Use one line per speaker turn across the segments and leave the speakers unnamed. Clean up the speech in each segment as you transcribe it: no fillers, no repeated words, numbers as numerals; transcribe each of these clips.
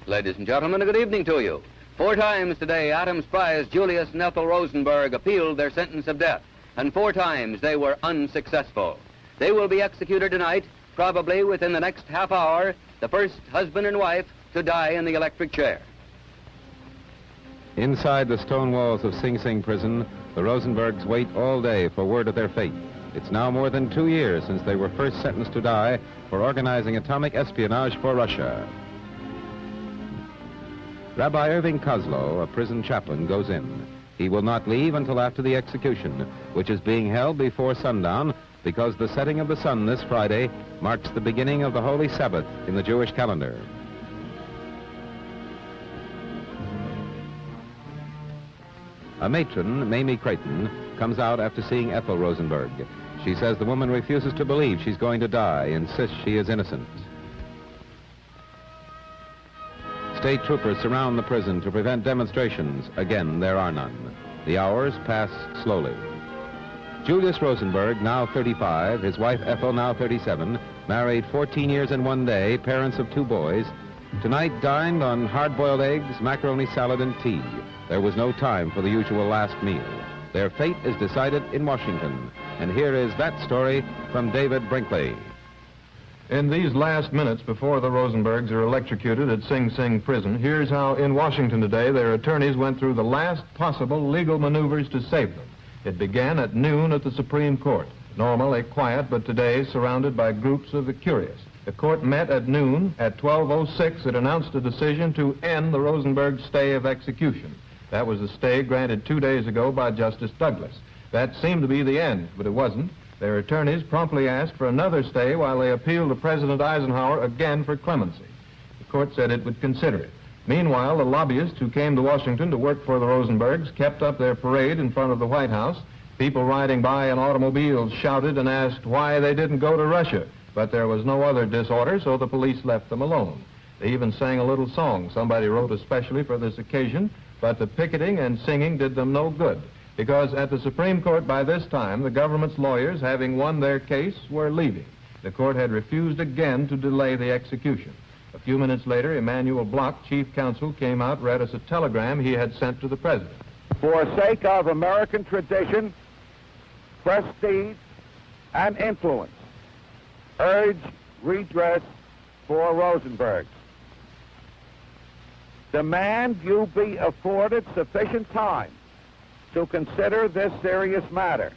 Ladies and gentlemen, a good evening to you. 4 times today, Adam spies Julius and Ethel Rosenberg appealed their sentence of death, and 4 times they were unsuccessful. They will be executed tonight, probably within the next half hour, the first husband and wife to die in the electric chair.
Inside the stone walls of Sing Sing prison, the Rosenbergs wait all day for word of their fate. It's now more than 2 years since they were first sentenced to die for organizing atomic espionage for Russia. Rabbi Irving Kozlow, a prison chaplain, goes in. He will not leave until after the execution, which is being held before sundown because the setting of the sun this Friday marks the beginning of the Holy Sabbath in the Jewish calendar. A matron, Mamie Creighton, comes out after seeing Ethel Rosenberg. She says the woman refuses to believe she's going to die, insists she is innocent. State troopers surround the prison to prevent demonstrations. Again, there are none. The hours pass slowly. Julius Rosenberg, now 35, his wife Ethel, now 37, married 14 years and 1 day, parents of 2 boys, tonight dined on hard-boiled eggs, macaroni salad, and tea. There was no time for the usual last meal. Their fate is decided in Washington. And here is that story from David Brinkley.
In these last minutes before the Rosenbergs are electrocuted at Sing Sing prison, here's how in Washington today their attorneys went through the last possible legal maneuvers to save them. It began at noon at the Supreme Court. Normally quiet, but today surrounded by groups of the curious. The court met at noon. At 12:06, it announced a decision to end the Rosenberg stay of execution. That was the stay granted 2 days ago by Justice Douglas. That seemed to be the end, but it wasn't. Their attorneys promptly asked for another stay while they appealed to President Eisenhower again for clemency. The court said it would consider it. Meanwhile, the lobbyists who came to Washington to work for the Rosenbergs kept up their parade in front of the White House. People riding by in automobiles shouted and asked why they didn't go to Russia. But there was no other disorder, so the police left them alone. They even sang a little song somebody wrote especially for this occasion, but the picketing and singing did them no good, because at the Supreme Court by this time, the government's lawyers, having won their case, were leaving. The court had refused again to delay the execution. A few minutes later, Emanuel Block, chief counsel, came out, read us a telegram he had sent to the president.
For sake of American tradition, prestige, and influence, urge redress for Rosenbergs. Demand you be afforded sufficient time to consider this serious matter.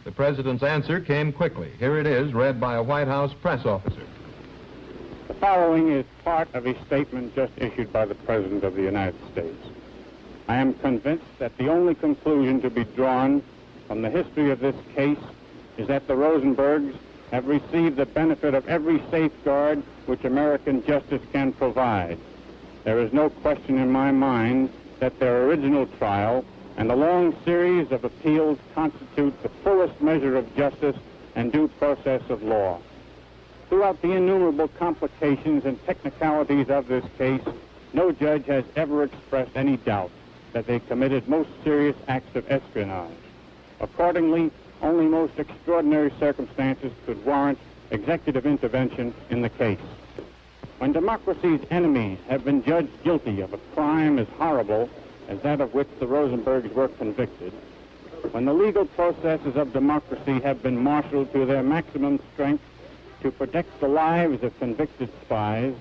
The president's answer came quickly. Here it is, read by a White House press officer.
The following is part of a statement just issued by the President of the United States. I am convinced that the only conclusion to be drawn from the history of this case is that the Rosenbergs have received the benefit of every safeguard which American justice can provide. There is no question in my mind that their original trial and the long series of appeals constitute the fullest measure of justice and due process of law. Throughout the innumerable complications and technicalities of this case, no judge has ever expressed any doubt that they committed most serious acts of espionage. Accordingly, only most extraordinary circumstances could warrant executive intervention in the case. When democracy's enemies have been judged guilty of a crime as horrible as that of which the Rosenbergs were convicted, when the legal processes of democracy have been marshaled to their maximum strength to protect the lives of convicted spies,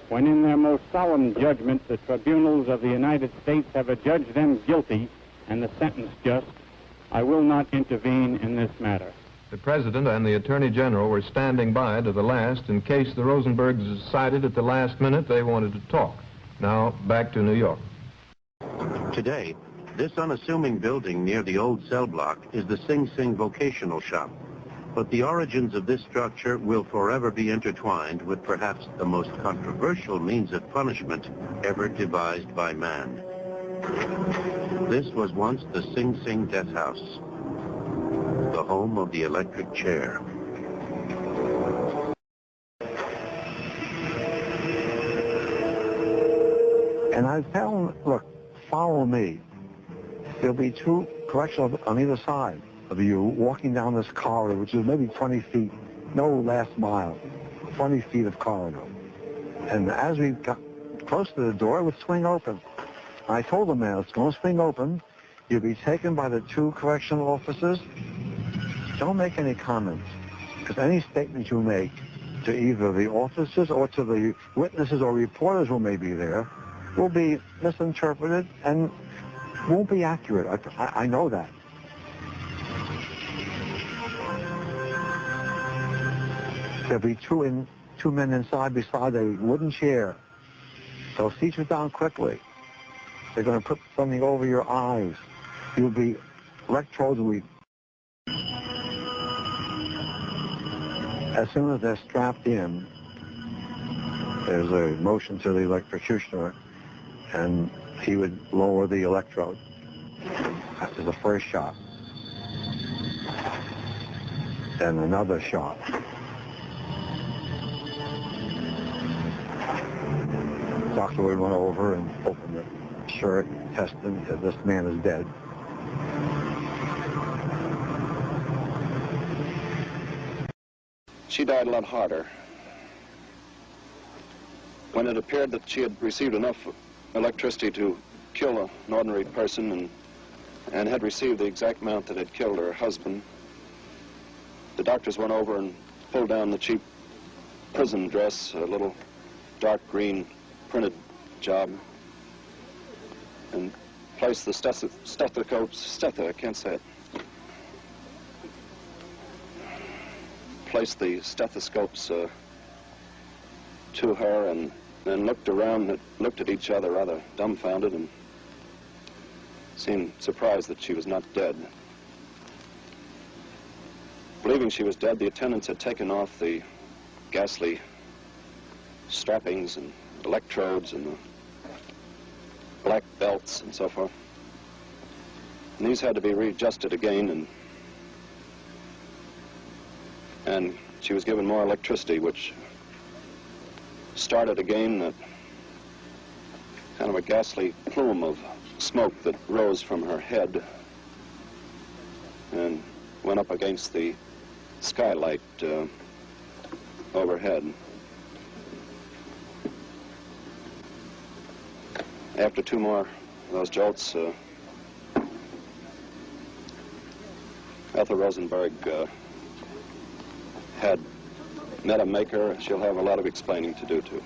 when in their most solemn judgment the tribunals of the United States have adjudged them guilty and the sentence just, I will not intervene in this matter.
The President and the Attorney General were standing by to the last in case the Rosenbergs decided at the last minute they wanted to talk. Now, back to New York.
Today, this unassuming building near the old cell block is the Sing Sing vocational shop. But the origins of this structure will forever be intertwined with perhaps the most controversial means of punishment ever devised by man. This was once the Sing Sing death house, the home of the electric chair.
And I tell them, look, follow me. There'll be 2 correctional on either side of you walking down this corridor, which is maybe 20 feet, no last mile, 20 feet of corridor. And as we close to the door, it would swing open. I told the man, it's going to swing open. You'll be taken by the 2 correctional officers. Don't make any comments, because any statement you make to either the officers or to the witnesses or reporters who may be there will be misinterpreted and won't be accurate. I know that. There'll be two men inside beside a wooden chair. They'll seat you down quickly. They're going to put something over your eyes. You'll be, electrodes will be, as soon as they're strapped in, there's a motion to the electrocutioner, and he would lower the electrode after the first shot. Then another shot. The doctor would run over and open the shirt, test him, said this man is dead.
She died a lot harder. When it appeared that she had received enough electricity to kill an ordinary person and had received the exact amount that had killed her husband, the doctors went over and pulled down the cheap prison dress, a little dark green printed job, and placed the placed the stethoscopes to her, and then looked around and looked at each other rather dumbfounded and seemed surprised that she was not dead. Believing she was dead, the attendants had taken off the ghastly strappings and electrodes and the black belts and so forth. And these had to be readjusted again, and she was given more electricity, which started again that kind of a ghastly plume of smoke that rose from her head and went up against the skylight overhead. After 2 more of those jolts, Ethel Rosenberg had met a maker she'll have a lot of explaining to do to.